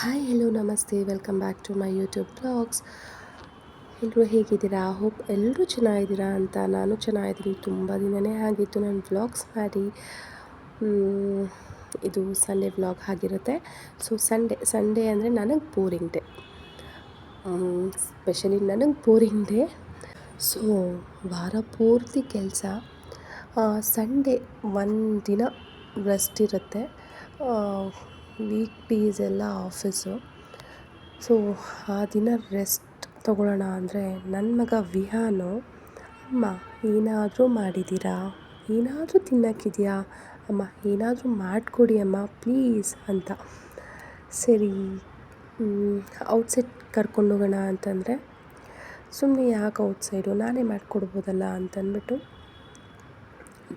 Hi hello ನಮಸ್ತೆ welcome back to my YouTube blogs. ಎಲ್ಲರೂ ಹೇಗಿದ್ದೀರಾ? ಹೋಪ್ ಎಲ್ಲರೂ ಚೆನ್ನಾಗಿದ್ದೀರಾ ಅಂತ. ನಾನು ಚೆನ್ನಾಗಿದ್ದೀನಿ. ತುಂಬ ದಿನವೇ ಆಗಿತ್ತು ನಾನು ವ್ಲಾಗ್ಸ್ ಮಾಡಿ. ಇದು ಸಂಡೇ ವ್ಲಾಗ್ ಆಗಿರುತ್ತೆ. ಸೊ ಸಂಡೇ ಅಂದರೆ ನನಗೆ ಬೋರಿಂಗ್ ಡೇ, ಸ್ಪೆಷಲಿ ನನಗೆ ಬೋರಿಂಗ್ ಡೇ. ಸೊ ವಾರ ಪೂರ್ತಿ ಕೆಲಸ, ಸಂಡೇ ಒಂದು ದಿನ ರೆಸ್ಟ್ ಇರುತ್ತೆ. ವೀಕ್ ಡೇಸ್ ಎಲ್ಲ ಆಫೀಸು. ಸೊ ಆ ದಿನ ರೆಸ್ಟ್ ತೊಗೊಳ್ಳೋಣ ಅಂದರೆ ನನ್ನ ಮಗ ವಿಹಾನು, ಅಮ್ಮ ಏನಾದರೂ ಮಾಡಿದ್ದೀರಾ, ಏನಾದರೂ ತಿನ್ನೋಕ್ಕಿದೆಯಾ ಅಮ್ಮ, ಏನಾದರೂ ಮಾಡಿಕೊಡಿ ಅಮ್ಮ ಪ್ಲೀಸ್ ಅಂತ. ಸರಿ ಔಟ್ಸೈಡ್ ಕರ್ಕೊಂಡೋಗೋಣ ಅಂತಂದರೆ, ಸುಮ್ಮನೆ ಯಾಕೆ ಔಟ್ಸೈಡು, ನಾನೇ ಮಾಡಿಕೊಡ್ಬೋದಲ್ಲ ಅಂತಂದ್ಬಿಟ್ಟು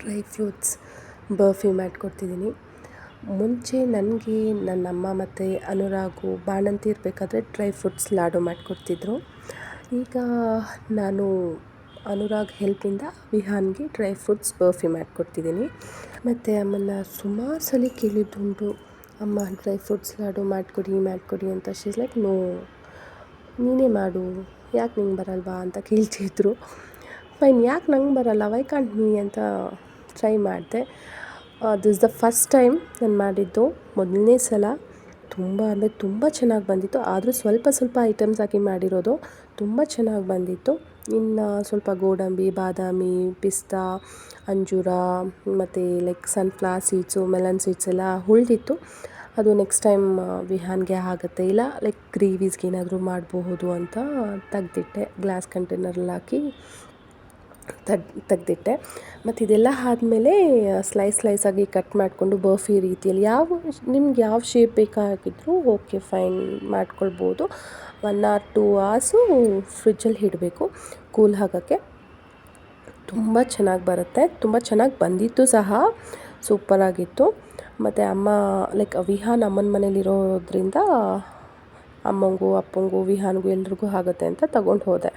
ಡ್ರೈ ಫ್ರೂಟ್ಸ್ ಬರ್ಫಿ ಮಾಡಿಕೊಡ್ತಿದ್ದೀನಿ. ಮುಂಚೆ ನನಗೆ ನನ್ನಮ್ಮ ಮತ್ತು ಅನುರಾಗು ಬಾಣಂತಿ ಇರಬೇಕಾದ್ರೆ ಡ್ರೈ ಫ್ರೂಟ್ಸ್ ಲಾಡು ಮಾಡಿಕೊಡ್ತಿದ್ರು. ಈಗ ನಾನು ಅನುರಾಗ್ ಹೆಲ್ಪಿಂದ ವಿಹಾನ್ಗೆ ಡ್ರೈ ಫ್ರೂಟ್ಸ್ ಬರ್ಫಿ ಮಾಡಿಕೊಡ್ತಿದ್ದೀನಿ. ಮತ್ತು ಅಮ್ಮನ ಸುಮಾರು ಸಲ ಕೇಳಿದ್ದುಂಟು, ಅಮ್ಮ ಡ್ರೈ ಫ್ರೂಟ್ಸ್ ಲಾಡು ಮಾಡಿಕೊಡಿ ಅಂತ. ಶೀಸ್ ಲೈಕ್ ನೋ, ನೀನೇ ಮಾಡು, ಯಾಕೆ ನಿಂಗೆ ಬರಲ್ವಾ ಅಂತ ಕೇಳ್ತಿದ್ರು. ಫೈನ್, ಯಾಕೆ ನಂಗೆ ಬರಲ್ಲ, ವೈ ಕಾಂಟ್ ಮೀ ಅಂತ ಟ್ರೈ ಮಾಡಿದೆ. ದಿಸ್ ದ ಫಸ್ಟ್ ಟೈಮ್ ನಾನು ಮಾಡಿದ್ದು, ಮೊದಲನೇ ಸಲ. ತುಂಬ ಅಂದರೆ ತುಂಬ ಚೆನ್ನಾಗಿ ಬಂದಿತ್ತು. ಆದರೂ ಸ್ವಲ್ಪ ಐಟಮ್ಸ್ ಹಾಕಿ ಮಾಡಿರೋದು, ತುಂಬ ಚೆನ್ನಾಗಿ ಬಂದಿತ್ತು. ಇನ್ನು ಸ್ವಲ್ಪ ಗೋಡಂಬಿ, ಬಾದಾಮಿ, ಪಿಸ್ತಾ, ಅಂಜೂರ ಮತ್ತು like sunflower seeds, melon seeds ಎಲ್ಲ ಉಳಿದಿತ್ತು. ಅದು ನೆಕ್ಸ್ಟ್ ಟೈಮ್ ವಿಹಾನ್ಗೆ ಆಗುತ್ತೆ, ಇಲ್ಲ ಲೈಕ್ ಗ್ರೇವೀಸ್ಗೆ ಏನಾದರೂ ಮಾಡಬಹುದು ಅಂತ ತೆಗ್ದಿಟ್ಟೆ. ಗ್ಲಾಸ್ ಕಂಟೈನರಲ್ಲಿ ಹಾಕಿ ತೆಗ್ದಿಟ್ಟೆ. ಮತ್ತು ಇದೆಲ್ಲ ಆದಮೇಲೆ ಸ್ಲೈಸಾಗಿ ಕಟ್ ಮಾಡಿಕೊಂಡು ಬರ್ಫಿ ರೀತಿಯಲ್ಲಿ ನಿಮ್ಗೆ ಯಾವ ಶೇಪ್ ಬೇಕಾಗಿದ್ರೂ ಓಕೆ ಫೈನ್ ಮಾಡ್ಕೊಳ್ಬೋದು. 1 or 2 hours ಫ್ರಿಜ್ಜಲ್ಲಿ ಇಡಬೇಕು ಕೂಲ್ ಆಗೋಕ್ಕೆ. ತುಂಬ ಚೆನ್ನಾಗಿ ಬರುತ್ತೆ, ತುಂಬ ಚೆನ್ನಾಗಿ ಬಂದಿತ್ತು ಸಹ, ಸೂಪರಾಗಿತ್ತು. ಮತ್ತು ಅಮ್ಮ ಲೈಕ್ ವಿಹಾನ್ ಅಮ್ಮನ ಮನೇಲಿರೋದ್ರಿಂದ ಅಮ್ಮಂಗೂ ಅಪ್ಪಂಗೂ ವಿಹಾನ್ಗೂ ಎಲ್ರಿಗೂ ಆಗುತ್ತೆ ಅಂತ ತಗೊಂಡು ಹೋದೆ.